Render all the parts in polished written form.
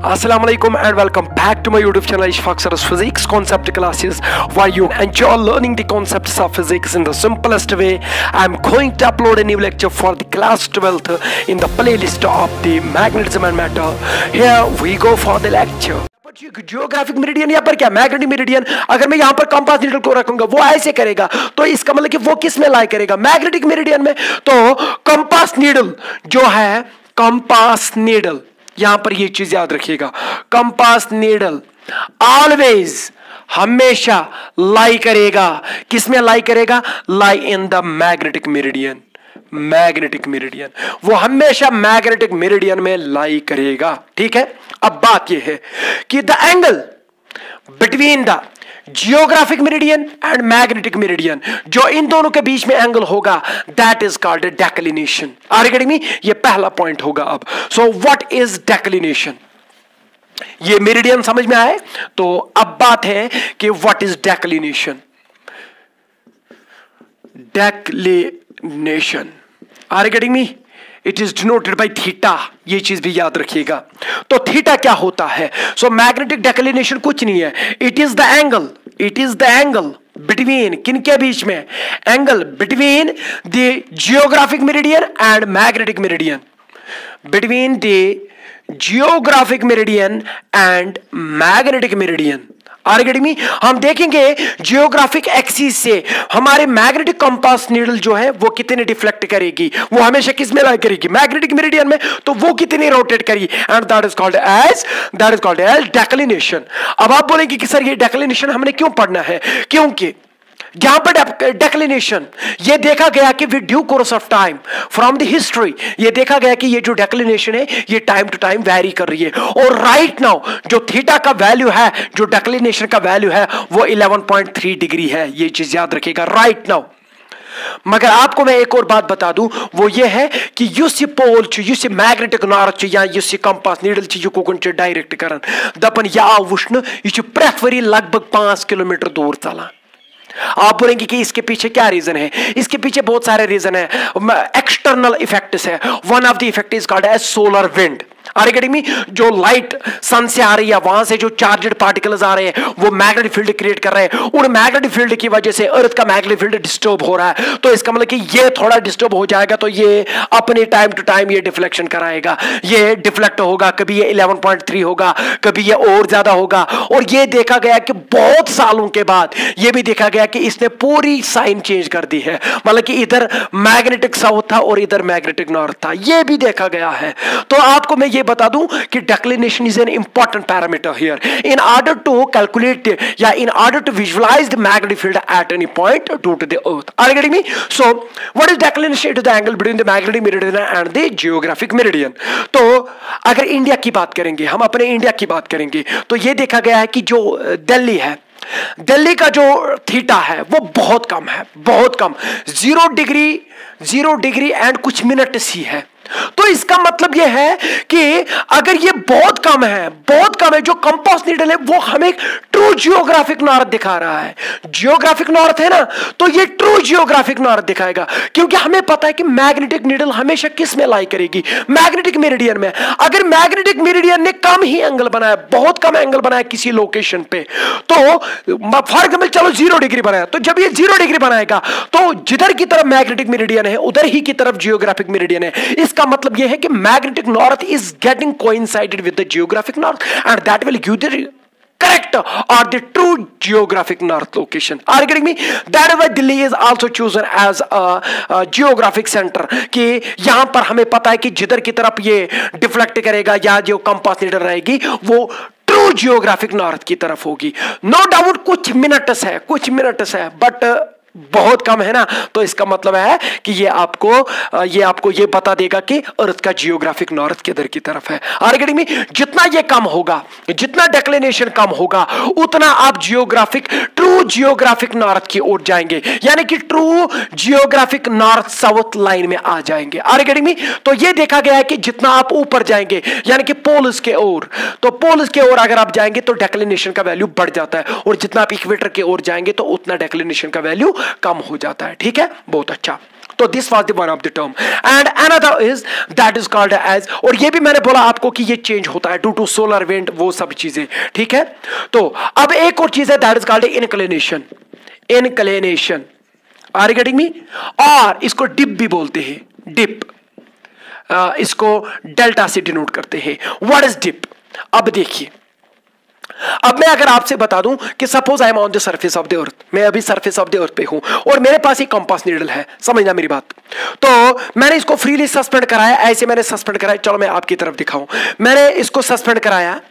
Assalamualaikum and welcome back to my YouTube channel Ishfaq Sir's Physics Concept Classes, where you enjoy learning the concepts of physics in the simplest way. I'm going to upload a new lecture for the class 12th in the playlist of the magnetism and matter. Here we go for the lecture. Geographic meridian या पर क्या magnetic meridian, अगर मैं यहाँ पर compass needle को रखूंगा वो ऐसे करेगा, तो इसका मतलब कि वो किस में लाई करेगा, मैग्नेटिक मेरिडियन में। तो कंपास नीडल जो है, कंपास नीडल, यहां पर ये चीज याद रखिएगा, कंपास नीडल ऑलवेज हमेशा लाई करेगा, किसमें लाई करेगा, lie in the magnetic meridian. Magnetic meridian, वो हमेशा मैग्नेटिक मेरिडियन में लाई करेगा। ठीक है, अब बात यह है कि the angle between the geographic meridian and magnetic meridian, जो इन दोनों के बीच में एंगल होगा, that is called declination. Are getting me? ये पहला पॉइंट होगा। अब सो व्हाट इज डेक्लिनेशन? ये मेरिडियन समझ में आए तो अब बात है कि what is declination. Declination, are getting me? It is denoted by theta, ये चीज भी याद रखिएगा। तो थीटा क्या होता है? सो मैग्नेटिक डेक्लिनेशन कुछ नहीं है, it is the angle, it is the angle between, किन के बीच में, angle between the geographic meridian and magnetic meridian, between the geographic meridian and magnetic meridian. Are getting me? हम देखेंगे जियोग्राफिक एक्सिस से हमारे मैग्नेटिक कंपास नीडल जो है वो कितने डिफ्लेक्ट करेगी, वो हमेशा किस में लाई करेगी, मैग्नेटिक मेरिडियन में, तो वो कितनी रोटेट करेगी, and that is called as declination. अब आप बोलेंगे कि सर ये डेक्लिनेशन हमने क्यों पढ़ना है? क्योंकि यहां पर डेक्लिनेशन ये देखा गया कि with due course of time from the history, ये देखा गया कि ये जो डेक्लिनेशन है ये टाइम टू टाइम वेरी कर रही है, और राइट नाउ जो थीटा का वैल्यू है, जो डेक्लिनेशन का वैल्यू है वो 11.3 डिग्री है। ये चीज याद रखिएगा राइट नाउ। मगर आपको मैं एक और बात बता दूं, वो ये है कि युसी पोल युसी मैग्नेटिक नॉर्थ या युसी कंपास नीडल युकुन डायरेक्ट करन दपन या वुश्न यह प्रेथ वरी लगभग 5 किलोमीटर दूर चला। आप बोलेंगे कि इसके पीछे क्या रीजन है? इसके पीछे बहुत सारे रीजन है, एक्सटर्नल इफेक्ट्स है। One of the effect is called as solar wind. Are getting me? जो लाइट सन से आ रही है, वहां से जो चार्जड पार्टिकल्स आ रहे हैं वो मैग्नेटिक फील्ड क्रिएट कर रहे हैं, उन मैग्नेटिक फील्ड की वजह से अर्थ का मैग्नेटिक फील्ड डिस्टर्ब हो रहा है। तो इसका मतलब कि ये थोड़ा डिस्टर्ब हो जाएगा तो ये अपने टाइम टू टाइम ये डिफ्लेक्शन कराएगा, ये डिफ्लेक्ट होगा, कभी ये 11.3 होगा, कभी ये और ज्यादा होगा। और ये देखा गया कि बहुत सालों के बाद ये भी देखा गया कि इसने पूरी साइन चेंज कर दी है, मतलब कि इधर मैग्नेटिक साउथ था और इधर मैग्नेटिक नॉर्थ था, ये भी देखा गया है। तो आपको मैं ये बता दूं कि declination is an important parameter here in order to calculate या in order to visualise the magnetic field at any point due to the earth. Are you getting me? So what is declination? It is the angle between the magnetic meridian and the geographic meridian. तो अगर India की बात करेंगे, हम अपने India की बात करेंगे, तो यह देखा गया है कि जो दिल्ली है, दिल्ली का जो थीटा है वो बहुत कम है, बहुत कम, 0 डिग्री एंड कुछ मिनट सी है। तो इसका मतलब यह है कि अगर ये बहुत कम है, बहुत कम है, जो कंपास नीडल है वो हमें ट्रू जियोग्राफिक नॉर्थ दिखा रहा है। जियोग्राफिक नॉर्थ है ना, तो ये ट्रू जियोग्राफिक नॉर्थ दिखाएगा, क्योंकि हमें पता है कि मैग्नेटिक नीडल हमेशा किस में लाई करेगी, मैग्नेटिक मेरिडियन में। अगर मैग्नेटिक मेरिडियन ने कम ही एंगल बनाया, बहुत कम एंगल बनाया किसी लोकेशन पे, तो फॉर एग्जाम्पल चलो 0 डिग्री बनाया, तो जब ये 0 डिग्री बनाएगा तो जिधर की तरफ मैग्नेटिक मेरिडियन है उधर ही की तरफ जियोग्राफिक मेरिडियन है। इसका मतलब यह है कि magnetic north is getting coincided with the geographic north and that will give the correct or the true geographic north location. Are you getting me? That is why Delhi is also chosen as a geographic center, कि यहां पर हमें पता है कि जिधर की तरफ ये डिफ्लेक्ट करेगा या जो कंपास नीडल रहेगी वो ट्रू जियोग्राफिक नॉर्थ की तरफ होगी। नो डाउट कुछ मिनट्स है, बट बहुत कम है ना, तो इसका मतलब है कि ये आपको ये बता देगा कि अर्थ का जियोग्राफिक नॉर्थ किधर की तरफ है। Are getting me? जितना ये कम होगा, जितना डेक्लिनेशन कम होगा, उतना आप ट्रू जियोग्राफिक नॉर्थ की ओर जाएंगे, यानी कि true geographic north south line में आ जाएंगे। Are getting me? तो ये देखा गया है कि जितना आप ऊपर जाएंगे, यानी कि पोल्स के ओर, तो पोल्स के ओर अगर आप जाएंगे तो डेक्लिनेशन का वैल्यू बढ़ जाता है, और जितना आप इक्वेटर के ओर जाएंगे तो उतना डेक्लिनेशन का वैल्यू कम हो जाता है। ठीक है, बहुत अच्छा। तो this was the one of the term and another is that is called as, और ये भी मैंने बोला आपको कि ये चेंज होता है ड्यू टू सोलर विंड, वो सब चीजें, ठीक है। तो अब एक और चीज है that is called inclination, inclination, are you getting me, और इसको डिप भी बोलते हैं, डिप, इसको डेल्टा से डिनोट करते हैं। What is dip? अब देखिए, अब मैं अगर आपसे बता दूं कि suppose I am on the surface of the earth, मैं अभी सरफेस ऑफ द अर्थ पे हूं और मेरे पास एक कंपास नीडल है, समझना मेरी बात, तो मैंने इसको फ्रीली सस्पेंड कराया, ऐसे मैंने सस्पेंड कराया, चलो मैं आपकी तरफ दिखाऊं, मैंने इसको सस्पेंड कराया,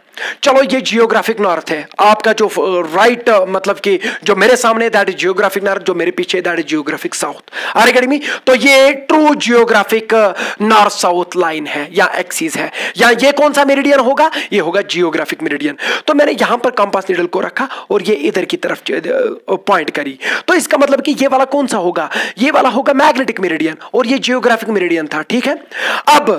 चलो ये जियोग्राफिक नॉर्थ है आपका, जो राइट मतलब कि जो मेरे सामने दैट इज जियोग्राफिक नॉर्थ, जो मेरे पीछे that is geographic south, are academy. तो ये true geographic north south line है या एक्सिस है, या ये कौन सा मेरिडियन होगा? ये होगा जियोग्राफिक मेरिडियन। तो मैंने यहां पर कंपास नीडल को रखा और ये इधर की तरफ पॉइंट करी, तो इसका मतलब कि ये वाला कौन सा होगा? ये वाला होगा मैग्नेटिक मेरिडियन और ये जियोग्राफिक मेरिडियन था, ठीक है। अब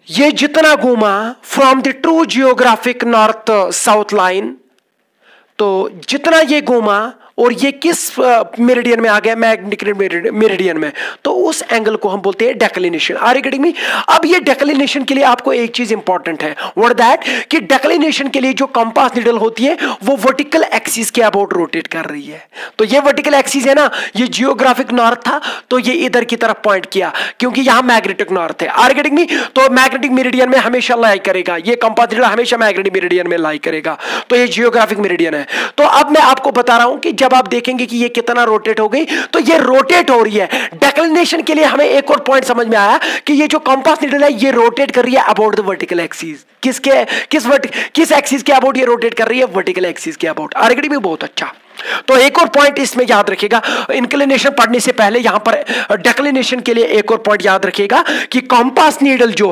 ये जितना घूमा from the true geographic north south line, तो जितना ये घूमा और ये किस मेरिडियन में आ गया? मैग्नेटिक मेरिडियन में, तो उस एंगल को हम बोलते हैं declination, are you getting me. अब ये डेक्लिनेशन के लिए आपको एक चीज इंपॉर्टेंट है, व्हाट दैट, कि डेक्लिनेशन के लिए जो कंपास नीडल होती है वो वर्टिकल एक्सिस के अबाउट रोटेट कर रही है। तो ये वर्टिकल एक्सिस है ना, ये जियोग्राफिक नॉर्थ था तो ये इधर की तरफ पॉइंट किया क्योंकि यहां मैग्नेटिक नॉर्थ है, आर यू गेटिंग मी। तो मैग्नेटिक मेरिडियन में हमेशा लाई करेगा, ये कंपास नीडल हमेशा मैग्नेटिक मेरिडियन में लाई करेगा, तो ये जियोग्राफिक मेरिडियन है। तो अब मैं आपको बता रहा हूं कि जब आप देखेंगे कि ये कितना रोटेट हो गई, तो ये रोटेट हो रही है। डेक्लिनेशन के लिए हमें एक और पॉइंट समझ में आया कि ये जो कंपास नीडल है ये रोटेट कर रही है अबाउट द वर्टिकल एक्सिस। किस एक्सिस के अबाउट ये रोटेट कर रही है? वर्टिकल एक्सिस के अबाउट, आरगेडी भी बहुत अच्छा। तो एक और पॉइंट इसमें याद रखिएगा, इंक्लिनेशन पढ़ने से पहले यहां पर डेक्लिनेशन के लिए एक और पॉइंट याद रखिएगा कि कंपास नीडल जो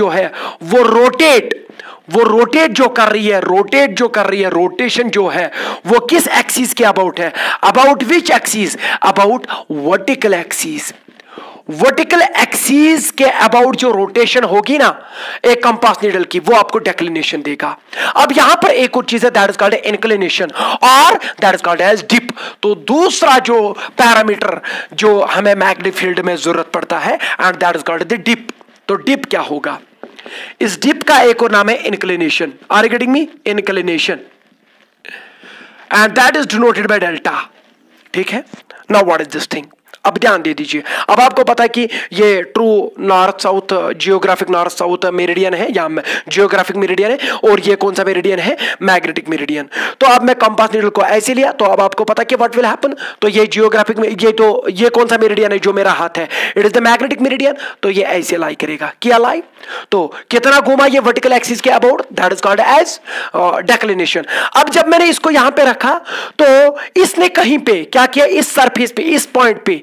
है वो रोटेट जो कर रही है, रोटेशन जो है वो किस एक्सिस के अबाउट है? About which axis? About vertical axis. Vertical axis के अबाउट जो रोटेशन होगी ना एक कंपास नीडल की, वो आपको डेक्लिनेशन देगा। अब यहां पर एक और चीज है दैट इज कॉल्ड इंक्लिनेशन और that is called as dip. तो दूसरा जो पैरामीटर जो हमें मैग्नेटिक फील्ड में जरूरत पड़ता है and that is called the dip. तो डिप क्या होगा? इस डिप का एक और नाम है inclination, are you getting me? Inclination and that is denoted by delta, ठीक है। Now what is this thing? अब ध्यान दे दीजिए, अब आपको पता है कि ये true north south geographic north south meridian है या जियोग्राफिक मेरिडियन है, और ये कौन सा मेरिडियन है? Magnetic meridian. तो अब मैं कंपास नीडल को ऐसे लिया, तो अब आपको पता है कि व्हाट विल हैपन। तो ये जियोग्राफिक में ये कौन सा मेरिडियन है जो मेरा हाथ है? It is the magnetic meridian. तो ये ऐसे लाई करेगा, क्या लाई? तो कितना घूमा ये वर्टिकल एक्सिस के about, that is called as declination. अब जब मैंने इसको यहां पे रखा तो इसने कहीं पे क्या किया? इस सरफेस पे, इस पॉइंट पे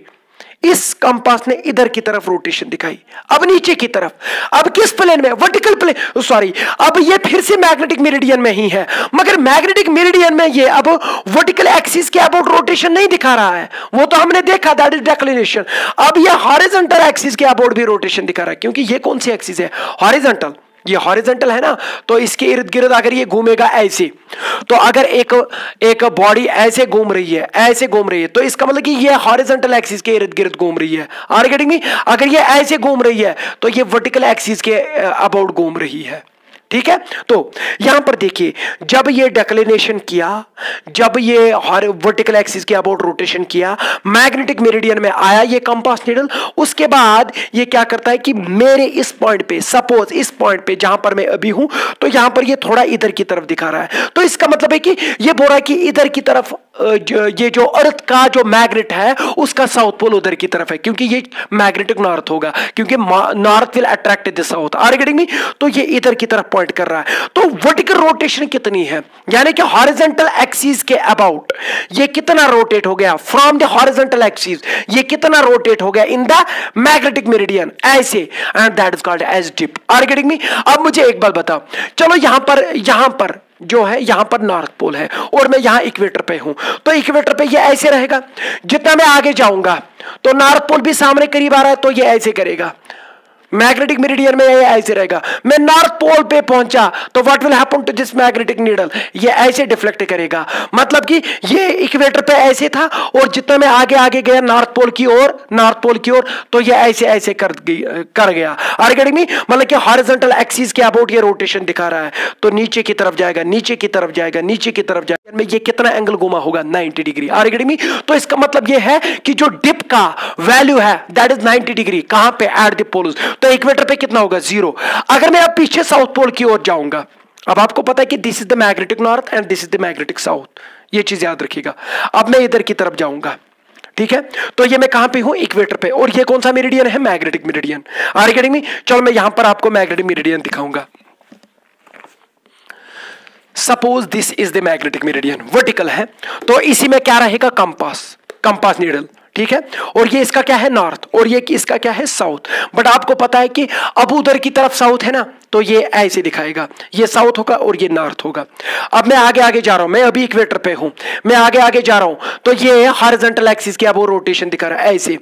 इस कंपास ने इधर की तरफ रोटेशन दिखाई, अब नीचे की तरफ। अब किस प्लेन में? वर्टिकल प्लेन, सॉरी, अब ये फिर से मैग्नेटिक मेरिडियन में ही है, मगर मैग्नेटिक मेरिडियन में ये अब वर्टिकल एक्सिस के अबाउट रोटेशन नहीं दिखा रहा है, वो तो हमने देखा दैट इज डेक्लिनेशन। अब ये हॉरिजॉन्टल एक्सिस के अबाउट भी रोटेशन दिखा रहा है, क्योंकि ये कौन सी एक्सिस है? हॉरिजॉन्टल। ये हॉरिजॉन्टल है ना, तो इसके इर्द गिर्द अगर ये घूमेगा ऐसे, तो अगर एक बॉडी ऐसे घूम रही है तो इसका मतलब कि ये हॉरिजॉन्टल एक्सिस के इर्द गिर्द घूम रही है, आर यू गेटिंग मी? अगर ये ऐसे घूम रही है तो ये वर्टिकल एक्सिस के अबाउट घूम रही है, ठीक है। तो यहां पर देखिए, जब ये डेक्लिनेशन किया, जब ये वर्टिकल एक्सिस के अबाउट रोटेशन किया, मैग्नेटिक मेरिडियन में आया ये कंपास नीडल, उसके बाद ये क्या करता है कि मेरे इस पॉइंट पे, सपोज इस पॉइंट पे जहां पर मैं अभी हूं, तो यहां पर ये थोड़ा इधर की तरफ दिखा रहा है। तो इसका मतलब है कि ये बोल रहा है कि इधर की तरफ ये जो अर्थ का जो मैग्नेट है उसका साउथ पोल उधर की तरफ है, क्योंकि ये मैग्नेटिक नॉर्थ होगा, क्योंकि north will attract the south, are you getting me? तो ये इधर की तरफ पॉइंट कर रहा है। तो वर्टिकल रोटेशन कितनी है, यानी कि हॉरिजॉन्टल एक्सिस के अबाउट ये कितना रोटेट हो गया? फ्रॉम द हॉरिजॉन्टल एक्सिस ये कितना रोटेट हो गया इन द मैग्नेटिक मेरिडियन, ऐसे, and that is called as dip, are you getting me? अब मुझे एक बात बताओ, चलो यहां पर जो है, यहां पर नॉर्थ पोल है और मैं यहां इक्वेटर पे हूं, तो इक्वेटर पे ये ऐसे रहेगा। जितना मैं आगे जाऊंगा तो नॉर्थ पोल भी सामने करीब आ रहा है, तो ये ऐसे करेगा, मैग्नेटिक मेरिडियन में ये ऐसे रहेगा। मैं नॉर्थ पोल पे पहुंचा तो what will happen to this magnetic needle, ये ऐसे डिफ्लेक्ट करेगा। मतलब कि ये इक्वेटर पे ऐसे था और जितना मैं आगे आगे गया नॉर्थ पोल की ओर तो ये ऐसे ऐसे कर गया। Are getting me? मतलब कि हॉरिजॉन्टल एक्सिस के अबाउट ये रोटेशन दिखा रहा है, तो नीचे की तरफ जाएगा, नीचे की तरफ जाएगा, नीचे की तरफ जाएगा। में ये कितना एंगल घुमा होगा? 90 डिग्री। Are getting me? तो इसका मतलब ये है कि जो डिप का वैल्यू है दैट इज 90 डिग्री। कहां पे? At the poles. तो इक्वेटर पे कितना होगा? 0। अगर मैं अब पीछे साउथ पोल की ओर जाऊंगा, अब आपको पता है कि this is the magnetic north and this is the magnetic south, ये चीज याद रखिएगा। अब मैं इधर की तरफ जाऊंगा, ठीक है? तो ये मैं कहां पे हूं? इक्वेटर पे। और ये कौन सा मेरिडियन है? Magnetic meridian. Are getting me? चलो मैं यहां पर आपको मैग्नेटिक मेरिडियन दिखाऊंगा। Suppose this is the magnetic meridian, vertical है, तो इसी में क्या रहेगा? कंपास नीडल, ठीक है? और ये इसका क्या है? नॉर्थ, और ये इसका क्या है? साउथ। बट आपको पता है कि अब उधर की तरफ साउथ है ना, तो ये ऐसे दिखाएगा, ये साउथ होगा और ये नॉर्थ होगा। अब मैं आगे आगे जा रहा हूं, मैं अभी इक्वेटर पे हूं, मैं आगे आगे जा रहा हूं, तो ये हॉरिजॉन्टल एक्सिस की अब वो रोटेशन दिखा रहा है ऐसे।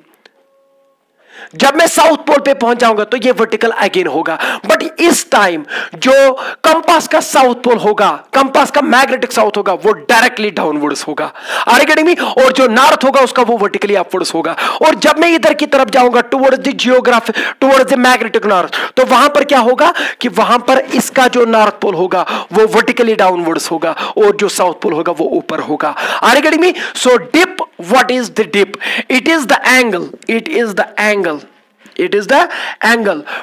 जब मैं साउथ पोल पे पहुंच जाऊंगा तो ये वर्टिकल अगेन होगा। बट इस टाइम जो कंपास का साउथ पोल होगा, कंपास का मैग्नेटिक साउथ होगा, वो डायरेक्टली डाउनवर्ड्स होगा। Are you getting me? और जो नॉर्थ होगा उसका वो वर्टिकली अपवर्ड्स होगा। और जब मैं इधर की तरफ जाऊंगा towards the geography, towards the magnetic north, तो वहां पर क्या होगा कि वहां पर इसका जो नॉर्थ पोल होगा वो वर्टिकली डाउनवर्ड्स होगा और जो साउथ पोल होगा वो ऊपर होगा। Are you getting me? So dip, what is the dip? It is the angle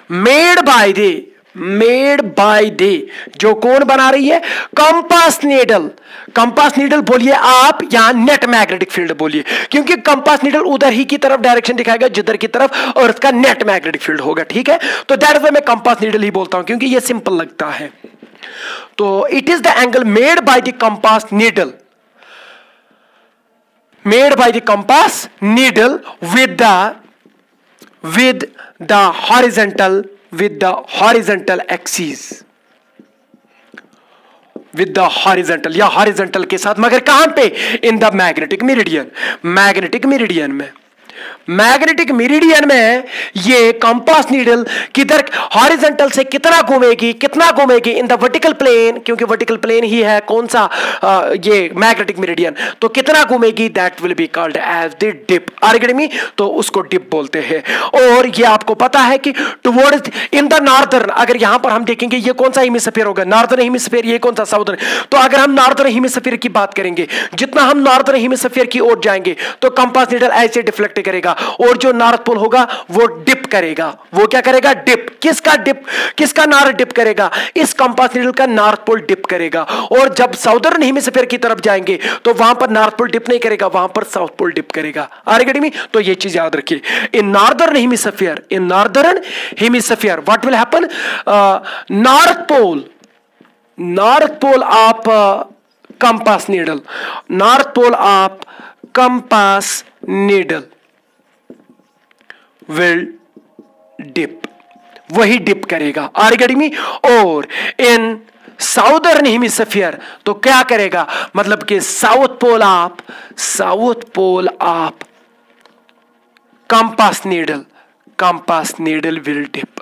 made by the जो कौन बना रही है? कंपास नीडल बोलिए आप, यहां नेट मैग्नेटिक फील्ड बोलिए, क्योंकि कंपास नीडल उधर ही की तरफ डायरेक्शन दिखाएगा जिधर की तरफ अर्थ का नेट मैग्नेटिक फील्ड होगा, ठीक है? तो दैट इज मैं कंपास नीडल ही बोलता हूं क्योंकि ये सिंपल लगता है। तो it is the angle made by the compass needle, made by the compass needle with the horizontal axis, with the horizontal या horizontal के साथ, मगर कहां पे? in the magnetic magnetic meridian में ये कंपास नीडल किधर हॉरिजॉन्टल से कितना घूमेगी इन द वर्टिकल प्लेन, क्योंकि वर्टिकल प्लेन ही है कौन सा? ये मैग्नेटिक मेरिडियन। तो कितना घूमेगी? That will be called as the dip. Are you getting me? तो उसको डिप बोलते हैं। और ये आपको पता है कि टुवर्ड्स इन द नॉर्दर्न, अगर यहां पर हम देखेंगे ये कौन सा हेमिस्फीयर होगा? Northern hemisphere. ये कौन सा? साउदर्न। तो अगर हम नॉर्दर्न हेमिस्फीयर की बात करेंगे, जितना हम नॉर्दर्न हेमिस्फीयर की ओर जाएंगे तो कंपास नीडल ऐसे डिफ्लेक्ट करेगा और जो नॉर्थ पोल होगा वो डिप करेगा। वो क्या करेगा? डिप। किसका नॉर्थ डिप करेगा? इस कंपास नीडल का नॉर्थ पोल डिप करेगा। और जब साउदर्न हेमिस्फीयर की तरफ जाएंगे तो वहां पर नॉर्थ पोल डिप नहीं करेगा, वहां पर साउथ पोल डिप करेगा। Are you getting me? तो ये चीज याद रखिए। In northern hemisphere what will happen? North pole of compass needle will dip, वही डिप करेगा। Are you getting me? और इन साउदर्न हेमिस्फीयर तो क्या करेगा? मतलब कि south pole of compass needle will dip.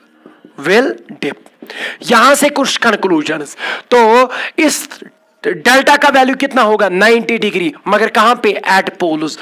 यहां से कुछ कंक्लूजन्स। तो इस डेल्टा का वैल्यू कितना होगा? 90 डिग्री, मगर कहां पे? एट पोल्स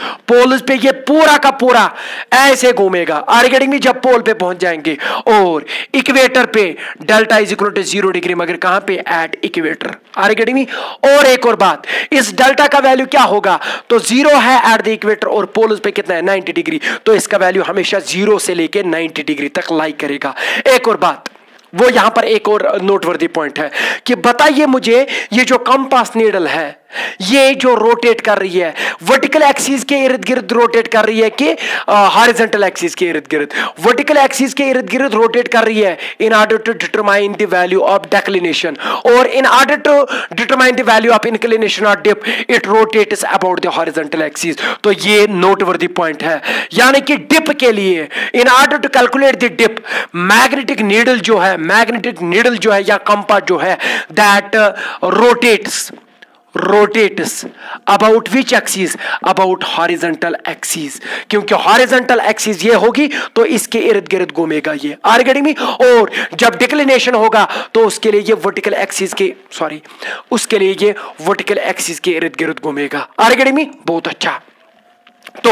पे ये पूरा का पूरा ऐसे घूमेगा। Are you getting me? जब पोल पे पहुंच जाएंगे। और इक्वेटर पे delta is equal to 0 degree, मगर कहां पे? At equator. Are you getting me? और एक और बात, इस डेल्टा का वैल्यू क्या होगा? तो 0 है एट द इक्वेटर और पोल्स पे कितना है? 90 डिग्री। तो इसका वैल्यू हमेशा 0 से लेके 90 डिग्री तक लाई करेगा। एक और बात, वो यहां पर एक और नोटवर्दी पॉइंट है कि बताइए मुझे, ये जो कंपास नीडल है ये जो रोटेट कर रही है वर्टिकल एक्सिस के इर्द गिर्द रोटेट कर रही है कि हॉरिजॉन्टल एक्सिस के इर्द गिर्द? वर्टिकल एक्सिस के इर्द गिर्द रोटेट कर रही है in order to determine the value of declination, और in order to determine the value of inclination और dip it rotates about the horizontal axis. तो ये नोटवर्दी पॉइंट है, यानी कि डिप के लिए in order to calculate the dip magnetic needle जो है या कंपास जो है that rotates about which axis, about horizontal axis, क्योंकि हॉरिजॉन्टल एक्सिस ये होगी तो इसके इर्द गिर्द घूमेगा ये, आर गेटिंग मी। और जब डिक्लिनेशन होगा तो उसके लिए ये वर्टिकल एक्सिस के उसके लिए ये वर्टिकल एक्सिस के इर्द गिर्द घूमेगा, आर गेटिंग मी। बहुत अच्छा। तो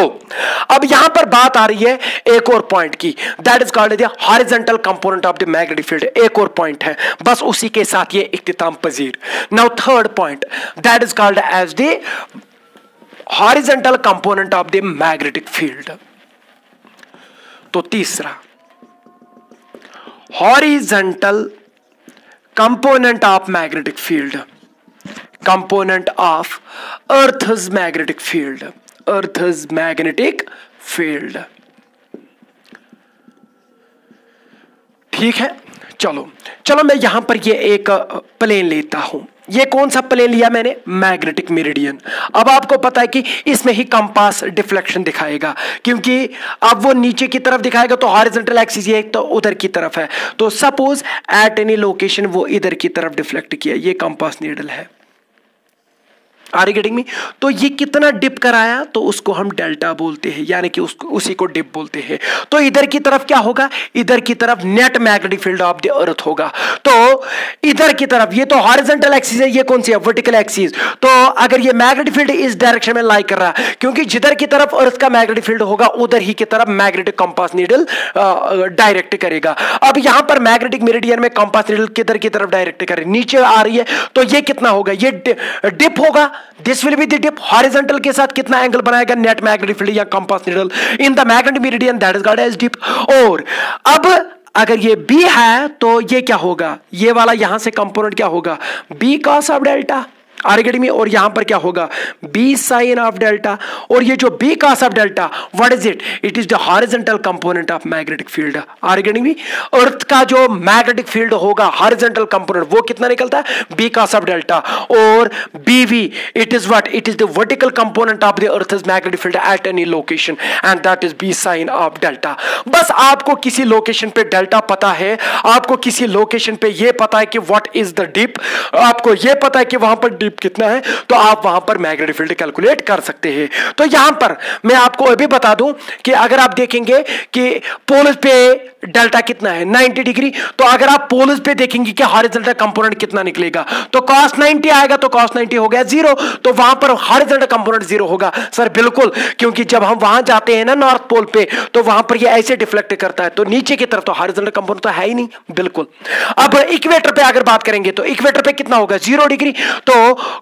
अब यहां पर बात आ रही है एक और पॉइंट की, that is called the horizontal component of the magnetic field. एक और पॉइंट है, बस उसी के साथ ये इख्तिताम पजीर। Now third point, that is called as the horizontal component of the magnetic field. तो तीसरा, horizontal component of magnetic field, component of earth's magnetic field, Earth's magnetic field। ठीक है, चलो मैं यहां पर ये एक प्लेन लेता हूं। ये कौन सा प्लेन लिया मैंने? Magnetic meridian. अब आपको पता है कि इसमें ही कंपास डिफ्लेक्शन दिखाएगा, क्योंकि अब वो नीचे की तरफ दिखाएगा तो हॉरिजॉन्टल एक्सिस ये तो उधर की तरफ है, तो सपोज एट एनी लोकेशन वो इधर की तरफ डिफ्लेक्ट किया, ये कंपास नीडल है, आर यू गेटिंग मी। तो ये कितना डिप कराया तो उसको हम डेल्टा बोलते हैं, यानी कि उसको उसी को डिप बोलते हैं। तो इधर की तरफ क्या होगा? इधर की तरफ net magnetic field of the अर्थ होगा। तो इधर की तरफ ये तो हॉरिजॉन्टल एक्सिस है, ये कौन सी है? Vertical axis. तो अगर ये मैग्नेटिक फील्ड इस डायरेक्शन में लाई कर रहा है, क्योंकि जिधर की तरफ अर्थ का मैग्नेटिक फील्ड होगा उधर ही की तरफ मैग्नेटिक कंपास नीडल डायरेक्ट करेगा। अब यहां पर मैग्नेटिक मेरिडियन में कंपास नीडल किधर की तरफ डायरेक्ट करे? नीचे आ रही है, तो ये कितना होगा? ये डिप होगा, this will be the dip. Horizontal के साथ कितना एंगल बनाएगा? नेट मैग्नेटिक फील्ड या compass needle in the magnetic meridian, that is called as dip. और अब अगर ये बी है तो ये क्या होगा? ये वाला यहां से कंपोनेंट क्या होगा? B cos of delta, are getting me. और यहां पर क्या होगा? B sine of delta. और ये जो B cos of delta, what is it? It is the horizontal component of magnetic field, are getting me. Earth का जो मैग्नेटिक फील्ड होगा हॉरिजॉन्टल कंपोनेंट, वो कितना निकलता है? B cos of delta. और B V, it is what? It is the vertical component of the earth's magnetic field at any location, and that is B sine of delta. बस आपको किसी location पे delta पता है, आपको किसी location पे ये पता है कि व्हाट इज द डिप, आपको ये पता है कि वहां पर डिप कितना है, तो आप वहां पर मैग्नेटिक फील्ड कैलकुलेट कर सकते हैं। तो यहां पर मैं आपको अभी बता दूं कि अगर आप देखेंगे कि पोल्स पे डेल्टा कितना है? 90 डिग्री। तो अगर आप पोल्स पे देखेंगे कि हॉरिजॉन्टल कंपोनेंट कितना निकलेगा, तो cos 90 आएगा, तो cos 90 हो गया 0, तो वहां पर हॉरिजॉन्टल कंपोनेंट 0 होगा। सर बिल्कुल, क्योंकि जब हम वहां जाते हैं ना नॉर्थ पोल पे, तो वहां पर ये ऐसे डिफ्लेक्ट करता है, तो नीचे की तरफ तो हॉरिजॉन्टल कंपोनेंट तो है ही नहीं, बिल्कुल। अब इक्वेटर पे अगर बात करेंगे तो इक्वेटर पे कितना होगा? 0 डिग्री, तो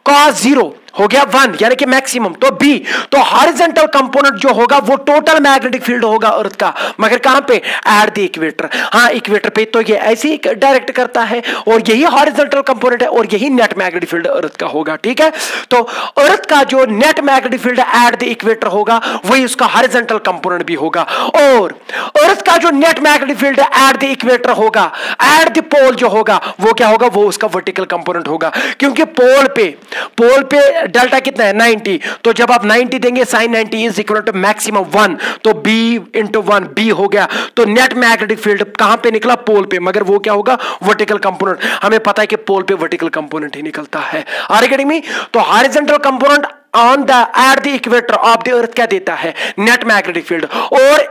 cos 0 हो गया 1, यानी कि मैक्सिमम। तो बी, तो हॉरिजॉन्टल कंपोनेंट जो होगा वो टोटल मैग्नेटिक फील्ड होगा अर्थ का, मगर कहां पे? At the equator. हाँ, इक्वेटर पे तो ये ऐसे ही डायरेक्ट करता है, और यही हॉरिजॉन्टल कंपोनेंट है, और यही नेट मैग्नेटिक फील्ड अर्थ का होगा, ठीक है। तो अर्थ का जो net magnetic field at the equator होगा वही उसका हॉरिजॉन्टल कंपोनेंट भी होगा। और अर्थ का जो net magnetic field at the equator होगा, एट द पोल जो होगा वो क्या होगा? वो उसका वर्टिकल कंपोनेंट होगा, क्योंकि पोल पे डेल्टा कितना है? 90। तो जब आप 90 देंगे sin 90 is equal to maximum 1, तो b इंटू 1 b हो गया। तो नेट मैग्नेटिक फील्ड कहां पे निकला? पोल पे, मगर वो क्या होगा? Vertical component. हमें पता है कि पोल पे वर्टिकल कंपोनेंट ही निकलता है, आर यू गेटिंग मी। तो horizontal component on the at the equator of the earth क्या देता है? Net magnetic field. और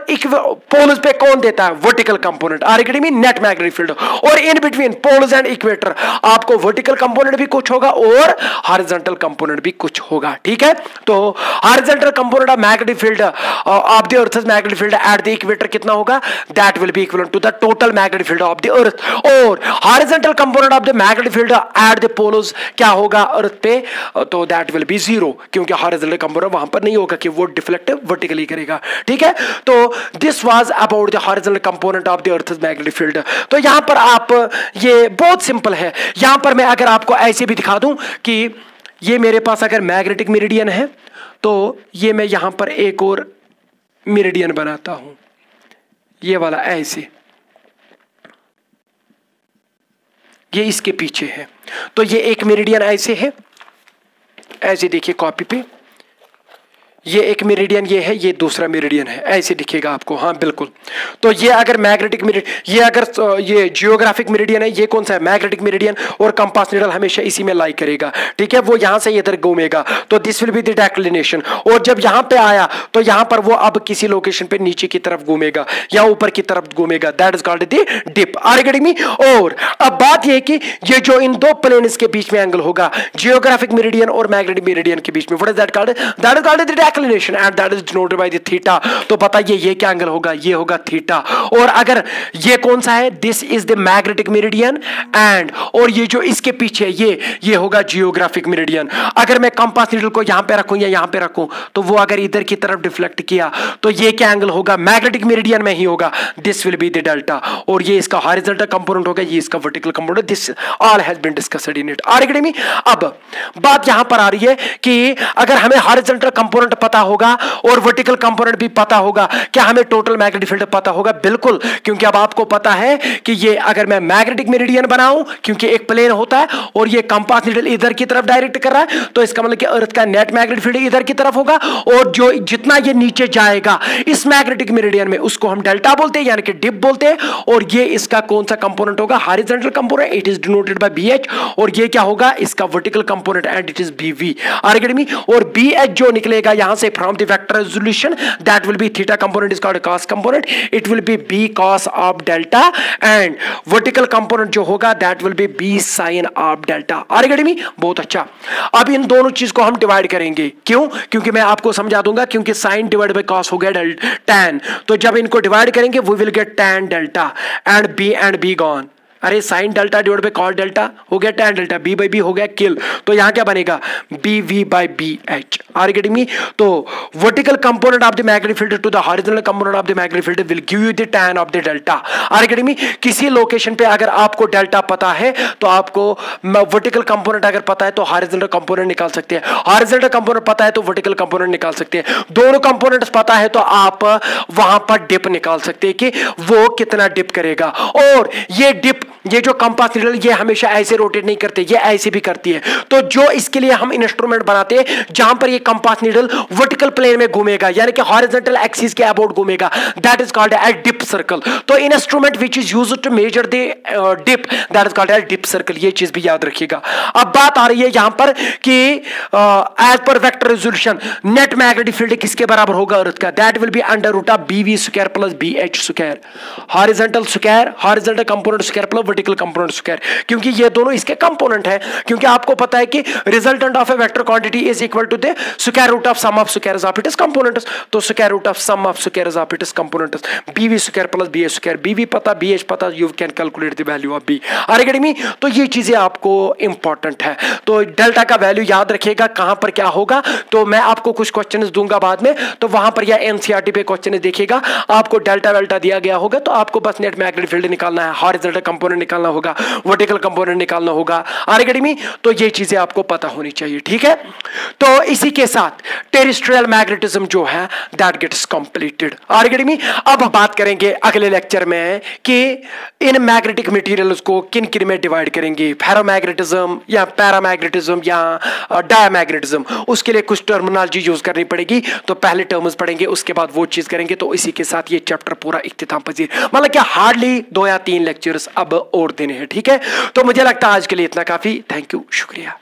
पोल्स पे कौन देता है? Vertical component, are you getting me, net magnetic field. और in between poles and equator आपको वर्टिकल कंपोनेंट भी कुछ होगा और हॉरिजॉन्टल कंपोनेंट भी कुछ होगा, ठीक है। तो horizontal component of magnetic field of the earth's magnetic field at the equator कितना होगा? That will be equivalent to the total magnetic field of the earth. और horizontal component of the magnetic field at the poles क्या होगा अर्थ पे? तो that will B 0, क्योंकि horizontal component वहां पर नहीं होगा कि वो डिफ्लेक्ट वर्टिकली करेगा, ठीक है। तो this was about the horizontal component of the earth's magnetic field. तो यहां पर आप, ये बहुत सिंपल है। यहां पर मैं अगर आपको ऐसे भी दिखा दूं कि ये मेरे पास अगर मैग्नेटिक मेरिडियन है, तो ये मैं यहां पर एक और मेरिडियन बनाता हूं, ये वाला ऐसे, ये इसके पीछे है। तो ये एक मेरिडियन ऐसे है, ऐसे देखिए कॉपी पे, ये एक मेरिडियन ये है, ये दूसरा मेरिडियन है, ऐसे दिखेगा आपको। हाँ बिल्कुल। तो ये अगर मैग्नेटिक मेरिडियन, ये अगर ये जियोग्राफिक मेरिडियन है, ये कौन सा है, मैग्नेटिक मेरिडियन, और कंपास नीडल हमेशा इसी में लाई करेगा, ठीक है, वो यहां से इधर घूमेगा, तो this will be the declination. और जब यहां पे आया तो यहां पर वो अब किसी लोकेशन पे नीचे की तरफ घूमेगा या ऊपर की तरफ घूमेगा, that is called the dip. Are you getting me? और अब बात ये कि ये जो इन दो प्लेन्स के बीच में एंगल होगा, जियोग्राफिक मेरिडियन और मैग्नेटिक मेरिडियन के बीच में, what is that called? That is called the declination and that is denoted by the theta. तो बताइए ये क्या एंगल होगा? ये होगा थीटा। और अगर ये कौन सा है, this is the magnetic meridian and, और ये जो इसके पीछे ये होगा जियोग्राफिक मेरिडियन। अगर मैं कंपास नीडल को यहां पे रखूं या यहां पे रखूं, तो वो अगर इधर की तरफ डिफ्लेक्ट किया तो ये क्या एंगल होगा? मैग्नेटिक मेरिडियन में ही होगा, this will be the delta. और ये इसका हॉरिजॉन्टल कंपोनेंट होगा, ये इसका vertical component. This all has been discussed in it. Are you getting me? अब बात यहां पर आ रही है कि अगर हमें हॉरिजॉन्टल कंपोनेंट पता होगा और वर्टिकल कंपोनेंट भी पता होगा, क्या हमें टोटल मैग्नेटिक फील्ड पता होगा? बिल्कुल, क्योंकि अब आपको पता है कि ये अगर मैं मैग्नेटिक मेरिडियन बनाऊं, क्योंकि एक प्लेन होता है और ये कंपास नीडल इधर की तरफ डायरेक्ट कर रहा है, तो इसका मतलब कि अर्थ का नेट मैग्नेटिक फील्ड इधर की तरफ होगा, और जो जितना ये नीचे जाएगा इस मैग्नेटिक मेरिडियन में, उसको हम डेल्टा बोलते हैं, यानी कि डिप बोलते हैं। और ये इसका कौन सा कंपोनेंट होगा? Horizontal component, it is denoted by BH। और ये क्या होगा? इसका वर्टिकल कंपोनेंट and it is BV। Are you getting me? और BH जो निकलेगा यहां से from the vector resolution, that will be theta component is called cos component, it will be B cos of delta, and vertical component जो होगा that will be B sin of delta. Are you getting me? बहुत अच्छा। अब इन दोनों चीज को हम divide करेंगे, क्यों? क्योंकि मैं आपको समझा दूंगा, क्योंकि sin डिवाइड बाय cos हो गया tan, तो जब इनको डिवाइड करेंगे we will get tan delta and B gone. अरे sine delta divide by cos delta हो गया tan delta, B by B हो गया किल, तो यहां क्या बनेगा? BV by BH। Are you getting me? तो vertical component of the magnetic field to the horizontal component of the magnetic field will give you the tan of the delta. Are you getting me? किसी location पे अगर आपको delta पता है तो आपको vertical component अगर पता है तो हॉरिजॉन्टल कंपोनेंट निकाल सकते हैं, हॉरिजॉन्टल कंपोनेंट पता है तो वर्टिकल कंपोनेंट निकाल सकते हैं, दोनों कंपोनेंट्स पता है तो आप वहां पर डिप निकाल सकते हैं कि वो कितना डिप करेगा। और ये डिप, ये जो कंपास नीडल ये हमेशा ऐसे रोटेट नहीं करते, ये ऐसे भी करती है। तो जो इसके लिए हम इंस्ट्रूमेंट बनाते हैं जहां पर ये कंपास नीडल वर्टिकल प्लेन में घूमेगा, यानी कि हॉरिजॉन्टल एक्सिस के अबाउट घूमेगा, that is called a dip circle. तो instrument which is used to measure the dip, that is called a dip circle. ये चीज भी याद रखिएगा। अब बात आ रही है यहां पर कि as per vector resolution net magnetic field किसके बराबर होगा अर्थ का? That will be under root of BV square plus BH square, horizontal square, horizontal component square plus vertical component square, क्योंकि ये दोनों इसके कंपोनेंट है। क्योंकि आपको पता है कि resultant of a vector quantity is equal to the square root of sum of squares of its components. तो square root of sum of squares of its components, BV square plus BH square, BV पता BH पता, you can calculate the value of B। Are you getting me? तो ये चीजें आपको important है। तो delta का वैल्यू याद रखिएगा कहां पर क्या होगा। तो मैं आपको कुछ क्वेश्चंस दूंगा बाद में, तो वहां पर या NCERT पे क्वेश्चन देखिएगा, आपको डेल्टा वेल्टा दिया गया होगा, तो आपको बस नेट मैग्नेटिक फील्ड निकालना है, हॉरिजॉन्टल कंपोनेंट निकालना होगा, वर्टिकल कंपोनेंट निकालना होगा। Are you getting me? तो ये चीजें आपको पता होनी चाहिए, ठीक है। तो इसी के साथ टेरेस्ट्रियल मैग्नेटिज्म जो है that gets completed. Are you getting me? अब हम बात करेंगे अगले लेक्चर में कि इन मैग्नेटिक मटेरियल्स को किन किन में डिवाइड करेंगे, फेरोमैग्नेटिज्म या पैरामैग्नेटिज्म या डायमैग्नेटिज्म। उसके लिए कुछ टर्मिनोलॉजी यूज करनी पड़ेगी, तो पहले टर्म्स पढ़ेंगे, उसके बाद वो चीज करेंगे। तो इसी के साथ ये चैप्टर पूरा इख्तिताम पजीर, मतलब कि हार्डली 2 या 3 लेक्चर्स अब और देने हैं, ठीक है। तो मुझे लगता है आज के लिए इतना काफी। थैंक यू, शुक्रिया।